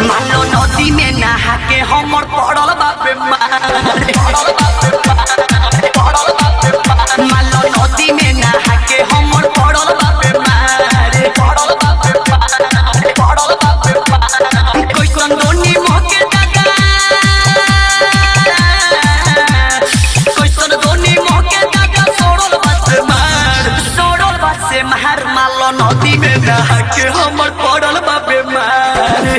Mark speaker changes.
Speaker 1: मालो नदी में नहा के हमर पड़ल बापे मालो नदी में नहा के हमर पड़ल बापे मारे कैसन दोनी मोके दादा कैसन दोनी मोके दादा सोड़ल बासे मार मालो नदी में नहा के हमर पड़ल बापे मारे